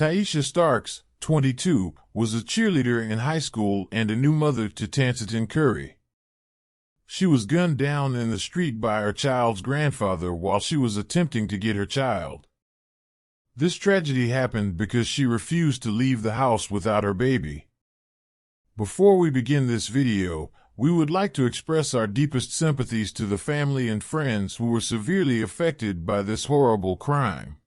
Tyeasha Starks, 22, was a cheerleader in high school and a new mother to Tansiton Curry. She was gunned down in the street by her child's grandfather while she was attempting to get her child. This tragedy happened because she refused to leave the house without her baby. Before we begin this video, we would like to express our deepest sympathies to the family and friends who were severely affected by this horrible crime.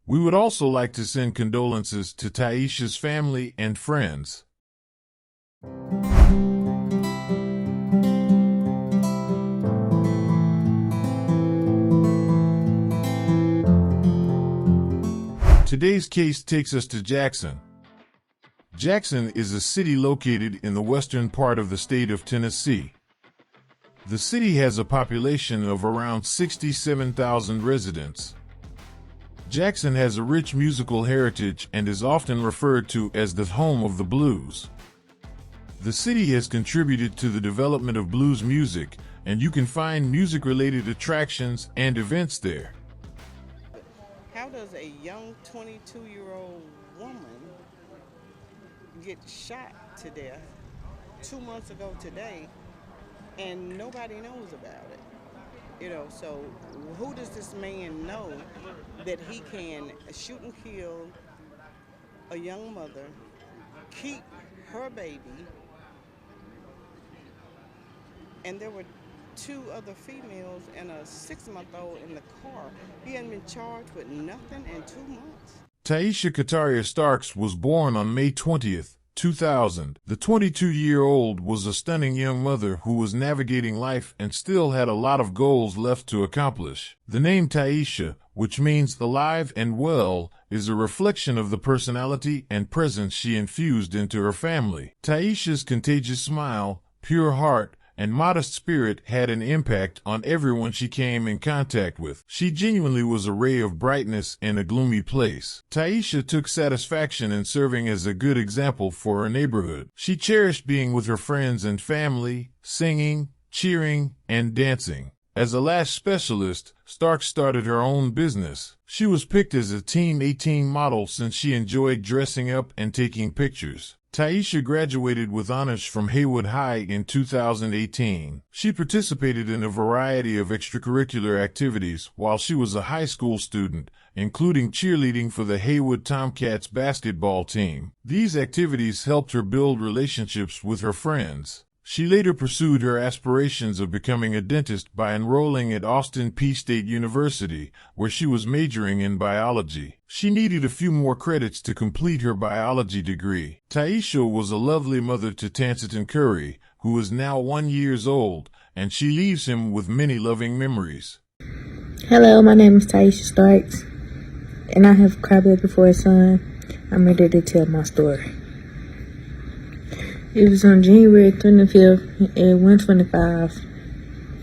We would also like to send condolences to Tyeasha's family and friends. Today's case takes us to Jackson. Jackson is a city located in the western part of the state of Tennessee. The city has a population of around 67,000 residents. Jackson has a rich musical heritage and is often referred to as the home of the blues. The city has contributed to the development of blues music, and you can find music-related attractions and events there. How does a young 22-year-old woman get shot to death 2 months ago today and nobody knows about it? So who does this man know that he can shoot and kill a young mother, keep her baby, and there were 2 other females and a 6-month-old in the car. He hadn't been charged with nothing in 2 months. Tyeasha Starks was born on May 20th, 2000. The 22-year-old was a stunning young mother who was navigating life and still had a lot of goals left to accomplish. The name Tyeasha, which means alive and well, is a reflection of the personality and presence she infused into her family. Tyeasha's contagious smile, pure heart, and modest spirit had an impact on everyone she came in contact with. She genuinely was a ray of brightness in a gloomy place. Tyeasha took satisfaction in serving as a good example for her neighborhood. She cherished being with her friends and family, singing, cheering, and dancing. As a lash specialist, Starks started her own business. She was picked as a Team 18 model since she enjoyed dressing up and taking pictures. Tyeasha graduated with honors from Haywood High in 2018. She participated in a variety of extracurricular activities while she was a high school student, including cheerleading for the Haywood Tomcats basketball team. These activities helped her build relationships with her friends. She later pursued her aspirations of becoming a dentist by enrolling at Austin Peay State University, where she was majoring in biology. She needed a few more credits to complete her biology degree. Tyeasha was a lovely mother to Tansiton Curry, who is now 1 year old, and she leaves him with many loving memories. Hello, my name is Tyeasha Starks, and I have a crybaby for a son. I'm ready to tell my story. It was on January 25th at 1:25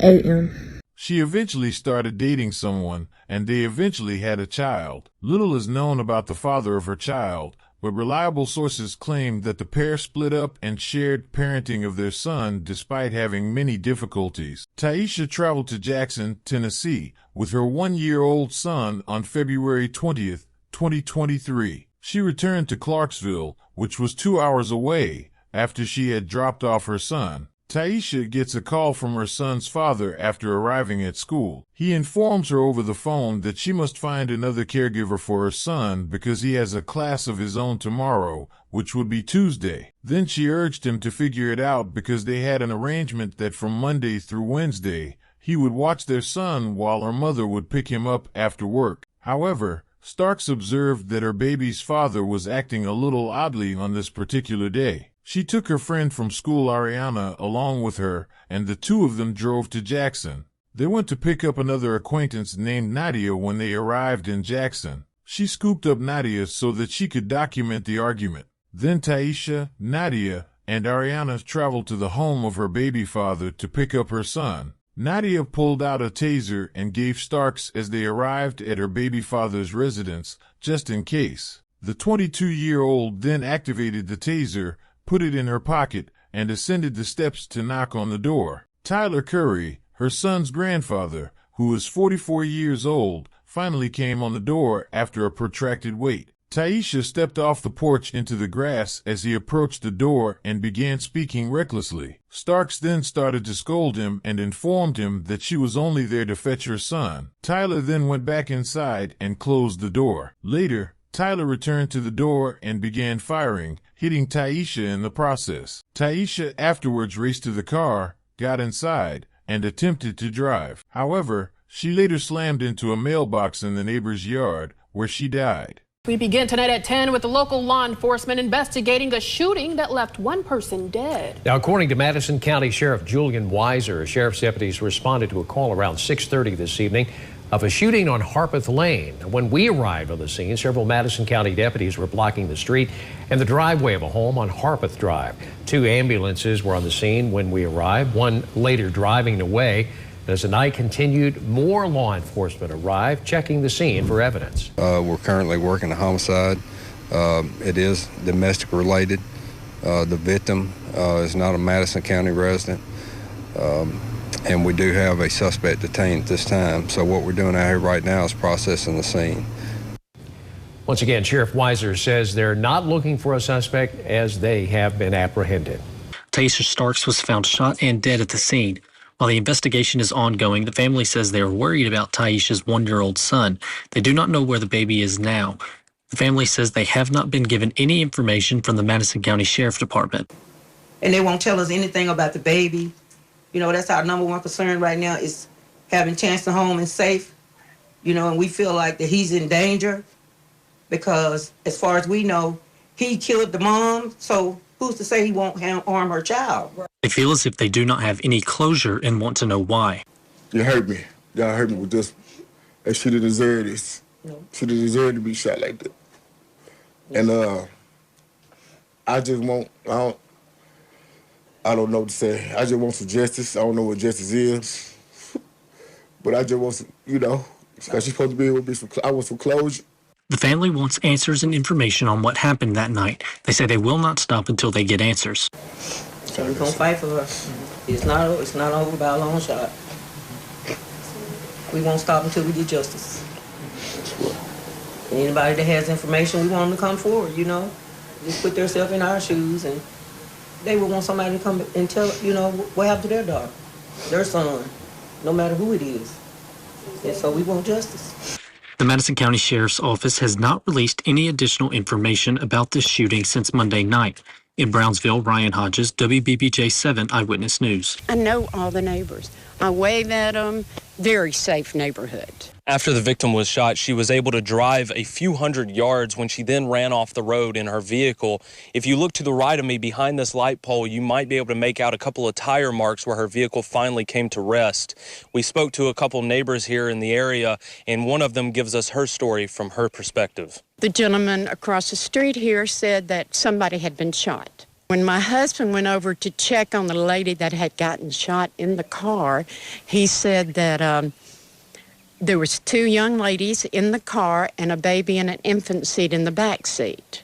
a.m. She eventually started dating someone, and they eventually had a child. Little is known about the father of her child, but reliable sources claim that the pair split up and shared parenting of their son despite having many difficulties. Tyeasha traveled to Jackson, Tennessee, with her 1-year-old son on February 20th, 2023. She returned to Clarksville, which was 2 hours away, after she had dropped off her son. Tyeasha gets a call from her son's father after arriving at school. He informs her over the phone that she must find another caregiver for her son because he has a class of his own tomorrow, which would be Tuesday. Then she urged him to figure it out because they had an arrangement that from Monday through Wednesday, he would watch their son while her mother would pick him up after work. However, Starks observed that her baby's father was acting a little oddly on this particular day. She took her friend from school, Ariana, along with her, and the 2 of them drove to Jackson. They went to pick up another acquaintance named Nadia when they arrived in Jackson. She scooped up Nadia so that she could document the argument. Then Tyeasha, Nadia, and Ariana traveled to the home of her baby father to pick up her son. Nadia pulled out a taser and gave Starks as they arrived at her baby father's residence, just in case. The 22-year-old then activated the taser, put it in her pocket, and ascended the steps to knock on the door. Tyler Curry, her son's grandfather, who is 44 years old, finally came on the door after a protracted wait. Tyeasha stepped off the porch into the grass as he approached the door and began speaking recklessly. Starks then started to scold him and informed him that she was only there to fetch her son. Tyler then went back inside and closed the door. Later, Tyler returned to the door and began firing, hitting Tyeasha in the process. Tyeasha afterwards raced to the car, got inside, and attempted to drive. However, she later slammed into a mailbox in the neighbor's yard, where she died. We begin tonight at 10 with the local law enforcement investigating a shooting that left one person dead. Now, according to Madison County Sheriff Julian Weiser, sheriff's deputies responded to a call around 6:30 this evening of a shooting on Harpeth Lane. When we arrived on the scene, several Madison County deputies were blocking the street and the driveway of a home on Harpeth Drive. 2 ambulances were on the scene when we arrived, one later driving away. As the night continued, more law enforcement arrived, checking the scene for evidence. We're currently working a homicide. It is domestic related. The victim is not a Madison County resident. And we do have a suspect detained at this time. So what we're doing out here right now is processing the scene. Once again, Sheriff Weiser says they're not looking for a suspect as they have been apprehended. Tyeasha Starks was found shot and dead at the scene. While the investigation is ongoing, the family says they are worried about Tyeasha's 1-year-old son. They do not know where the baby is now. The family says they have not been given any information from the Madison County Sheriff Department. And they won't tell us anything about the baby. You know, that's our #1 concern right now is having Chance home and safe. You know, and we feel like that he's in danger because as far as we know, he killed the mom. So who's to say he won't harm her child? They feel as if they do not have any closure and want to know why. You hurt me. Y'all hurt me with this. And she didn't deserve this. No. She didn't deserve to be shot like that. And I just want, I don't know what to say. I just want some justice. I don't know what justice is. But I just want some, you know, because she's supposed to be able to be some, I want some closure. The family wants answers and information on what happened that night. They say they will not stop until they get answers. So we're gonna fight for her. It's not over by a long shot. We won't stop until we get justice. Anybody that has information, we want them to come forward, you know. Just put themselves in our shoes, and they would want somebody to come and tell, you know, what happened to their daughter, their son, no matter who it is. And so we want justice. The Madison County Sheriff's Office has not released any additional information about this shooting since Monday night. In Brownsville, Ryan Hodges, WBBJ 7 Eyewitness News. I know all the neighbors. I wave at them. Very safe neighborhood. After the victim was shot, she was able to drive a few hundred yards when she then ran off the road in her vehicle. If you look to the right of me behind this light pole, you might be able to make out a couple of tire marks where her vehicle finally came to rest. We spoke to a couple neighbors here in the area, and one of them gives us her story from her perspective. The gentleman across the street here said that somebody had been shot. When my husband went over to check on the lady that had gotten shot in the car, he said that there was 2 young ladies in the car and a baby in an infant seat in the back seat.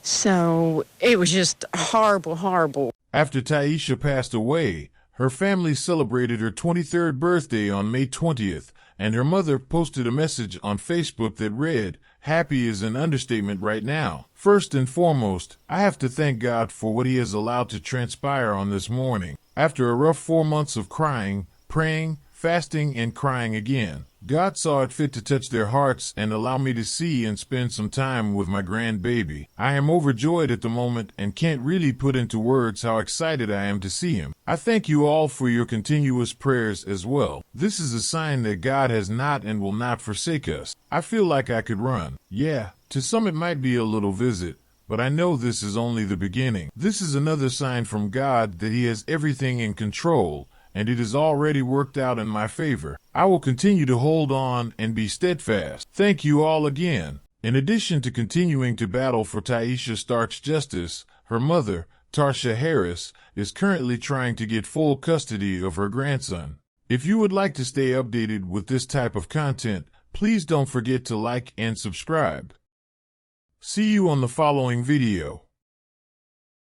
So it was just horrible, horrible. After Tyeasha passed away, her family celebrated her 23rd birthday on May 20th, and her mother posted a message on Facebook that read, "Happy is an understatement right now. First and foremost, I have to thank God for what he has allowed to transpire on this morning. After a rough 4 months of crying, praying, fasting, and crying again, God saw it fit to touch their hearts and allow me to see and spend some time with my grandbaby. I am overjoyed at the moment and can't really put into words how excited I am to see him. I thank you all for your continuous prayers as well. This is a sign that God has not and will not forsake us. I feel like I could run. Yeah, to some it might be a little visit, but I know this is only the beginning. This is another sign from God that he has everything in control, and it is already worked out in my favor. I will continue to hold on and be steadfast. Thank you all again." In addition to continuing to battle for Tyeasha Starks' justice, her mother, Tarsha Harris, is currently trying to get full custody of her grandson. If you would like to stay updated with this type of content, please don't forget to like and subscribe. See you on the following video.